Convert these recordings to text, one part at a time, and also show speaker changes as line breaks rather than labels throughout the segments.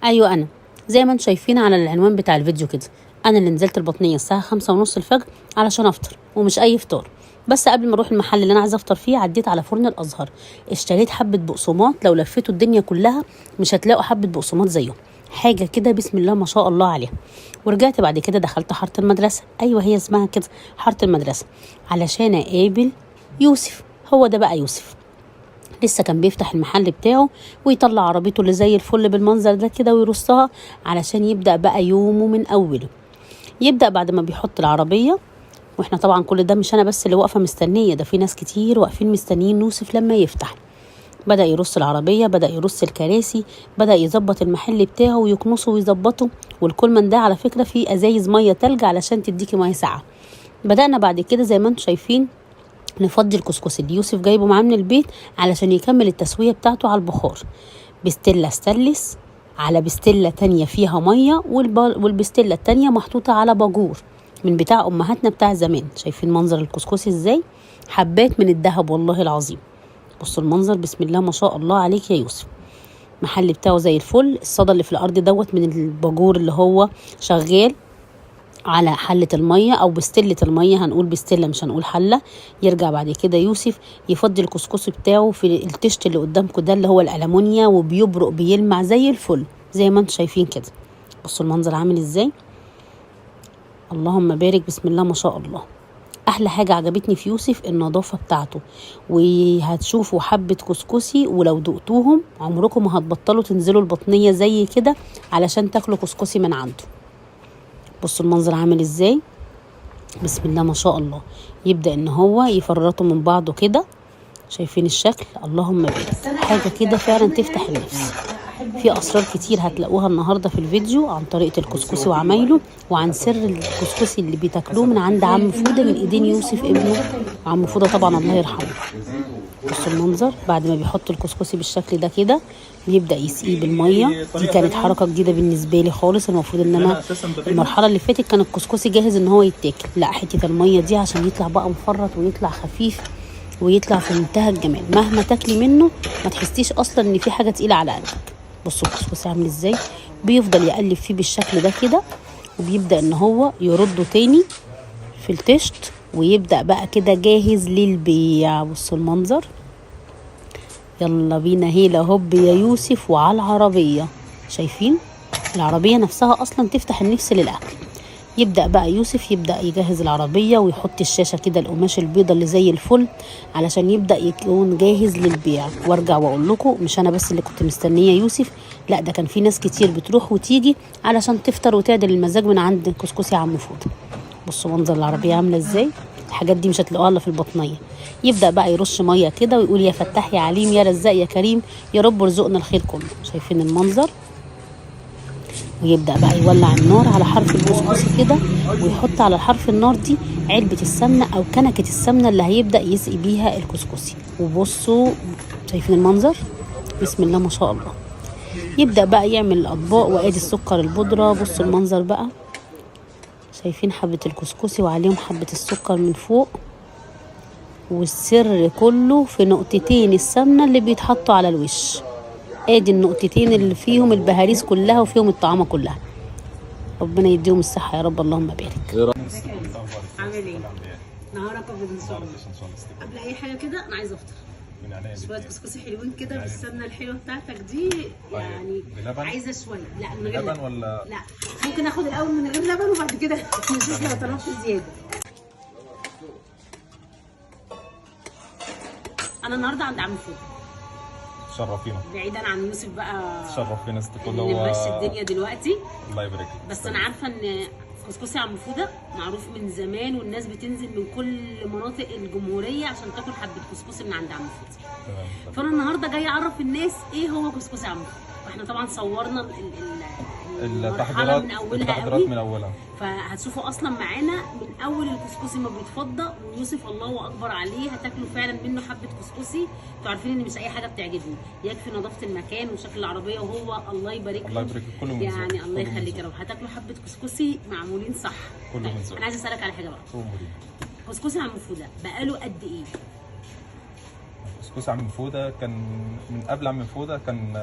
ايوه انا زي ما انتم شايفين على العنوان بتاع الفيديو كده. انا اللي نزلت البطنيه الساعه 5:30 الفجر علشان افطر، ومش اي فطار بس. قبل ما اروح المحل اللي انا عايزه افطر فيه عديت على فرن الازهر، اشتريت حبه بقسماط. لو لفيتوا الدنيا كلها مش هتلاقوا حبه بقسماط زيهم، حاجه كده بسم الله ما شاء الله عليها. ورجعت بعد كده دخلت حاره المدرسه، ايوه هي اسمها كده حاره المدرسه، علشان اقابل يوسف. هو ده بقى يوسف، لسه كان بيفتح المحل بتاعه ويطلع عربيته اللي زي الفل بالمنظر ده كده ويرصها علشان يبدأ بقى يومه من أوله. يبدأ بعد ما بيحط العربية، واحنا طبعا كل ده مش انا بس اللي واقفة مستنية، ده في ناس كتير واقفين مستنيين يوسف لما يفتح. بدأ يرص العربية، بدأ يرص الكراسي، بدأ يظبط المحل بتاعه ويكنسه ويظبطه. والكل من ده على فكرة فيه أزايز مية تلج علشان تديكي مية ساقعة. بدأنا بعد كده زي ما انتم شايفين نفضي الكسكسي اللي يوسف جايبه معاه من البيت علشان يكمل التسوية بتاعته على البخار. بستلة ستانلس على بستلة تانية فيها مية، والبستلة التانية محطوطة على باجور من بتاع أمهاتنا بتاع زمان. شايفين منظر الكسكسي ازاي؟ حبات من الذهب والله العظيم. بصوا المنظر بسم الله ما شاء الله عليك يا يوسف. محل بتاعه زي الفل. الصدى اللي في الأرض دوت من الباجور اللي هو شغال على حلة المية أو بستلة المية، هنقول بستلة مش هنقول حلة. يرجع بعد كده يوسف يفضي الكسكسي بتاعه في التشت اللي قدامكم ده اللي هو الألمونيا، وبيبرق بيلمع زي الفل زي ما انتم شايفين كده. بصوا المنظر عامل ازاي، اللهم بارك بسم الله ما شاء الله. احلى حاجة عجبتني في يوسف النظافة بتاعته، وهتشوفوا حبة كسكسي ولو دقتوهم عمركم ما هتبطلوا تنزلوا البطنية زي كده علشان تاكلوا كسكسي من عنده. بصوا المنظر عامل ازاي بسم الله ما شاء الله. يبدأ ان هو يفرطه من بعضه كده، شايفين الشكل اللهم بارك. حاجة كده فعلا تفتح النفس. في اسرار كتير هتلاقوها النهارده في الفيديو عن طريقة الكسكسي وعمايله، وعن سر الكسكسي اللي بيتاكلوه من عند عم فودة من ايدين يوسف ابنه. عم فودة طبعا الله يرحمه. بصوا المنظر بعد ما بيحط الكسكسي بالشكل ده كده بيبدأ يسقيه بالمية. دي كانت حركة جديدة بالنسبة لي خالص. المفروض ان انا المرحلة اللي فاتت كان الكسكسي جاهز ان هو يتاكل، لا حتة المية دي عشان يطلع بقى مفرط ويطلع خفيف ويطلع في منتهى الجمال. مهما تاكلي منه ما تحسيش اصلا ان في حاجة تقيلة على قلبك. بصوا الكسكسي عامل ازاي، بيفضل يقلب فيه بالشكل ده كده وبيبدأ ان هو يرده تاني في التشت ويبدأ بقى كده جاهز للبيع. بصوا المنظر، يلا بينا هيلا هوب يا يوسف وعلى العربية. شايفين العربية نفسها أصلا تفتح النفس للأكل. يبدأ بقى يوسف يبدأ يجهز العربية ويحط الشاشة كده القماش البيضة اللي زي الفل علشان يبدأ يكون جاهز للبيع. وارجع واقول لكم مش أنا بس اللي كنت مستنية يوسف، لا ده كان في ناس كتير بتروح وتيجي علشان تفطر وتعدل المزاج من عند كسكسي عم فودة. بصوا منظر العربية عاملة ازاي، الحاجات دي مش هتلاقوها الا في البطنيه. يبدا بقى يرش ميه كده ويقول يا فتاح يا عليم يا رزاق يا كريم يا رب ارزقنا الخير كله. شايفين المنظر، ويبدا بقى يولع النار على حرف الكسكسي كده ويحط على حرف النار دي علبه السمنه او كنكه السمنه اللي هيبدا يسقي بيها الكسكسي. وبصوا شايفين المنظر بسم الله ما شاء الله. يبدا بقى يعمل الاطباق وادي السكر البودره. بصوا المنظر بقى، شايفين حبة الكسكسي وعليهم حبة السكر من فوق، والسر كله في نقطتين السمنة اللي بيتحطوا على الوش. ادي النقطتين اللي فيهم البهاريز كلها وفيهم الطعامة كلها. ربنا يديهم الصحة يا رب اللهم بارك.
عامل ايه؟ نهارك ابيض ان شاء الله. قبل اي حاجة كده انا عايزة افطر. شوية كسكسي حلوين كده بالسمنة الحلوة بتاعتك دي، يعني عايزة شوية. لا من غير لبن ولا لا، ممكن اخد الاول من غير لبن وبعد كده نشوف لو طلبت زيادة. انا النهارده عند عم فودة.
تشرفينا
بعيدا عن يوسف بقى،
تشرفينا ست كل
اللي ماشي الدنيا دلوقتي.
الله يبارك لك.
بس انا عارفه ان كسكسي عم فودة معروف من زمان والناس بتنزل من كل مناطق الجمهوريه عشان تاكل حبه كسكسي من عند عم فودة. فانا النهارده جايه اعرف الناس ايه هو كسكسي عم فودة. واحنا طبعا صورنا
التحضيرات من اولها،
فهتشوفوا اصلا معانا من اول الكسكسي ما بيتفضى. ويوسف الله اكبر عليه هتاكلوا فعلا منه حبه كسكسي. انتوا عارفين ان مش اي حاجه بتعجبني، يكفي نظافه المكان وشكل العربيه وهو الله يبارك
الله يبارك كله
يعني الله يخليك يا رب. هتاكلوا حبه كسكسي معمولين صح.
كله من ذوق.
انا عايزه اسالك على حاجه بقى، كسكسي عم فودة بقاله قد ايه؟
كسكسي عم فودة كان من قبل عم فودة، كان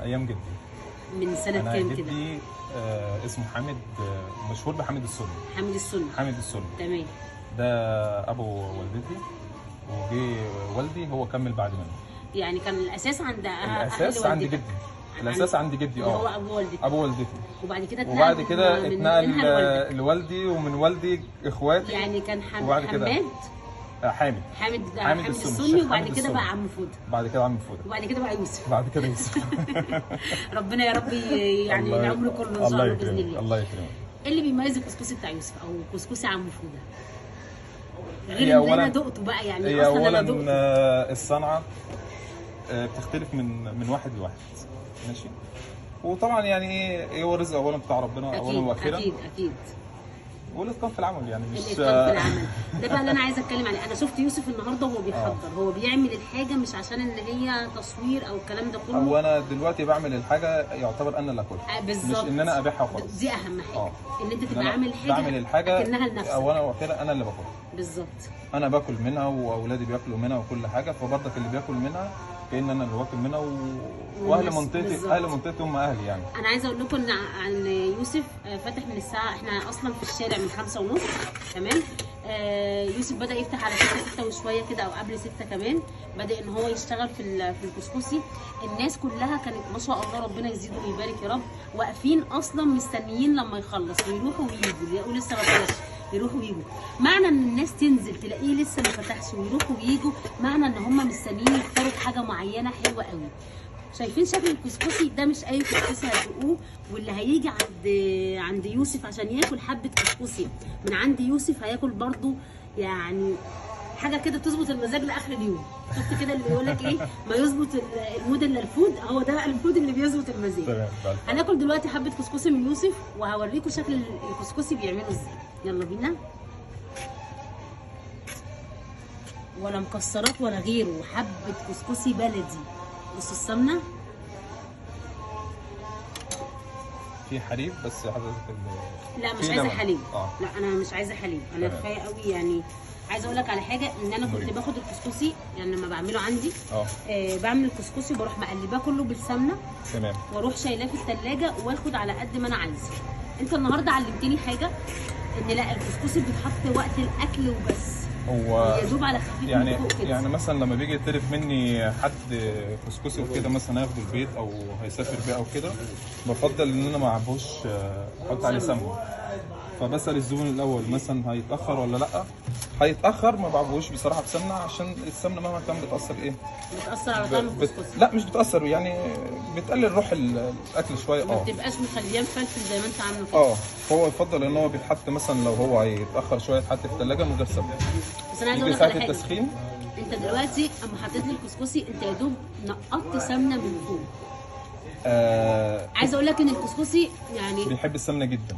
ايام جدي.
من سنه
انا
كام كده؟
جدي اسمه حامد، مشهور بحامد السني.
حامد السني.
حامد السني
تمام.
ده ابو والدتي، وجي والدي هو كمل بعد منه.
يعني كان الاساس عند
الاساس عند جدي. الاساس عند جدي
هو ابو والدتي.
ابو والدتي.
وبعد كده
اتنقل لوالدي، ومن والدي اخواتي.
يعني كان
وبعد كده
حامد
حامد
السني، وبعد كده بقى عم فوده.
بعد كده عم فوده.
وبعد كده بقى يوسف.
بعد كده يوسف.
ربنا يا رب يعني العمر كله ان شاء الله باذن الله.
الله يكرمك.
ايه اللي بيميز الكسكسي بتاع يوسف او كسكسي عم فوده؟ غير اللي انا دقته بقى، يعني
هي
اصلا
اولا
انا دقته.
الصنعه بتختلف من واحد لواحد، ماشي. وطبعا يعني ايه هو الرزق اولا بتاع ربنا، اولا واخيرا.
اكيد
والاتقان في العمل، يعني مش
الاتقان في العمل. ده بقى اللي انا عايزه اتكلم عليه. انا شفت يوسف النهارده وهو بيحضر، هو بيعمل الحاجه مش عشان ان هي تصوير او الكلام ده كله.
هو انا دلوقتي بعمل الحاجه يعتبر انا اللي اكلها،
بالظبط،
مش ان انا ابيعها وخلاص.
دي اهم حاجه، ان انت تبقى عامل حاجه
بعمل الحاجه
اكنها لنفسك،
اولا واخيرا انا اللي باكلها.
بالظبط.
انا باكل منها واولادي بياكلوا منها وكل حاجه، فبرضك اللي بياكل منها كأن انا اللي باكل منها واهل منطقتي، اهل منطقتي هم اهلي يعني.
انا عايزه اقول لكم ان عن يوسف فاتح من الساعه، احنا اصلا في الشارع من 5:30. تمام. يوسف بدا يفتح على 6 وشويه كده، او قبل 6 كمان بدا ان هو يشتغل في الكسكسي. الناس كلها كانت ما شاء الله ربنا يزيده ويبارك يا رب، واقفين اصلا مستنيين لما يخلص ويروحوا ويجوا، يلاقوا لسه ما فتحش يروحوا ويجوا. معنى ان الناس تنزل تلاقيه لسه ما فتحش ويروحوا ويجوا، معنى ان هم مستنيين يختاروا حاجه معينه حلوه قوي. شايفين شكل الكسكسي ده؟ مش اي كسكسي هتدوقوه. واللي هيجي عند يوسف عشان ياكل حبه كسكسي من عند يوسف هياكل برضو يعني حاجه كده تظبط المزاج لاخر اليوم. شفت كده اللي بيقول لك ايه؟ ما يظبط المود الا الفود، هو ده بقى الفود اللي بيظبط المزاج. هناكل دلوقتي حبه كسكسي من يوسف، وهوريكم شكل الكسكسي بيعمله ازاي. يلا بينا. ولا مكسرات ولا غيره، حبه كسكسي بلدي. بصوا السمنه،
في حليب بس حضرتك
لا مش عايزه حليب. لا انا مش عايزه حليب، انا كفايه قوي. يعني عايزه اقول لك على حاجه، ان انا كنت باخد الكسكسي يعني لما بعمله عندي بعمل الكسكسي وبروح مقلباه كله بالسمنه.
تمام. واروح
شايلاه في الثلاجه واخد على قد ما انا عايزه. انت النهارده علمتني حاجه، ان لا الكسكسي بيتحط وقت الاكل وبس،
هو
يدوب على خفيف
يعني
من فوق كده.
يعني مثلا لما بيجي يطلب مني حد كسكسي وكده، مثلا هياخده البيت او هيسافر بيه او كده، بفضل ان انا ما اعبوش احط عليه سمنه. فبسال الزبون الاول مثلا هيتاخر ولا لا. هيتاخر ما بعبوش بصراحه بسمنه، عشان السمنه مهما كان بتاثر ايه؟
بتاثر على طعم الكسكسي.
لا مش بتاثر، يعني بتقلل روح الاكل شويه.
ما بتبقاش مخليه مفلفل زي ما انت عامله كده.
هو يفضل ان هو بيتحط مثلا لو هو هيتاخر شويه يتحط في الثلاجه من غير سمنه.
بس انا عايزه اقول لك
ساعه
على حاجه.
التسخين
انت دلوقتي اما حطيت لي الكسكسي انت يا دوب نقطت سمنه من فوق. عايزه اقول لك ان الكسكسي يعني
بيحب السمنه جدا.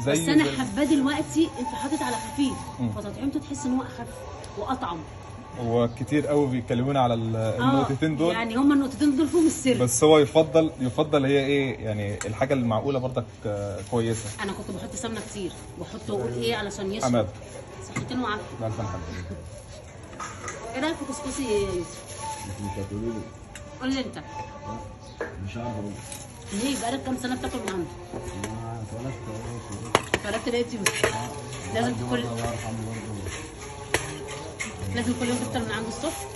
بس انا حباه دلوقتي انت حاطط على خفيف، فتطعيمته تحس ان هو اخف واطعم.
هو كتير قوي بيتكلمونا على النقطتين دول،
يعني هما النقطتين دول فيهم السر.
بس هو يفضل هي ايه يعني الحاجه المعقوله برضك كويسه.
انا كنت بحط سمنه كتير واحط واقول ايه علشان يشرب.
حماد
صحتين وعافيه.
لا الف حمد.
ايه رايك في كسكسي يا يوسف؟
مش هتقولي لي.
قول لي انت.
مش عارف اقول.
ليه بقالك كام سنه بتاكل من عنده؟ اتولدت لقيت يوسف. لازم تاكل. لازم كل يوم تفطر من عنده الصبح.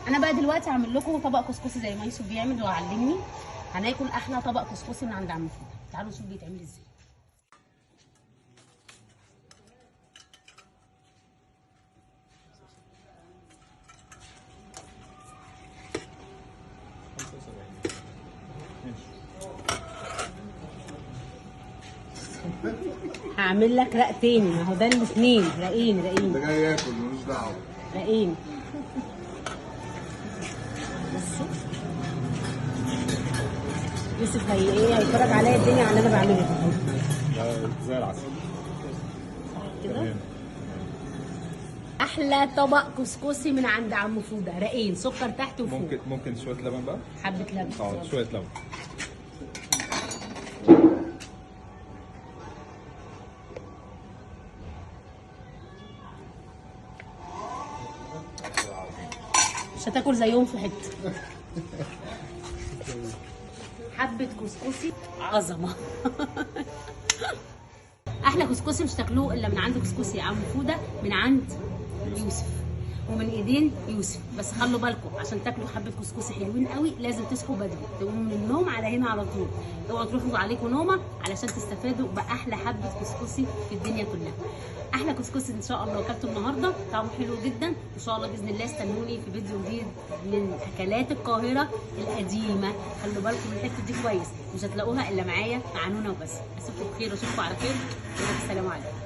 انا بقى دلوقتي هعمل لكم طبق كسكسي زي ما يوسف بيعمل وعلمني. هناكل احلى طبق كسكسي من عند عم فوده. تعالوا نشوف بيتعمل ازاي. هعمل لك رق تاني، ما هو ده الاثنين رقين.
ده جاي ياكل ملوش دعوه.
رقين. بصوا يوسف هيتفرج عليا الدنيا على اللي انا بعمله
زي العسل
كده. احلى طبق كسكسي من عند عم فوده، رقين سكر تحت وفوق.
ممكن شويه لبن بقى.
حبه لبن.
شويه لبن.
مش هتاكل زيهم في حته. حبه كسكسي عظمه. احلى كسكسي مش تاكلوه الا من عند كسكسي يا عم فوده، من عند يوسف ومن ايدين يوسف. بس خلوا بالكم عشان تاكلوا حبه كسكسي حلوين قوي لازم تصحوا بدري، تقوموا من النوم على هنا على طول، اوعوا تروحوا عليكم نومه علشان تستفادوا باحلى حبه كسكسي في الدنيا كلها. احلى كسكسي ان شاء الله اكلته النهارده، طعمه حلو جدا. ان شاء الله باذن الله استنوني في فيديو جديد من اكلات القاهره القديمه. خلوا بالكم من الحته دي كويس، مش هتلاقوها الا معايا مع نونا وبس. اشوفكم بخير واشوفكم على خير، والسلام عليكم.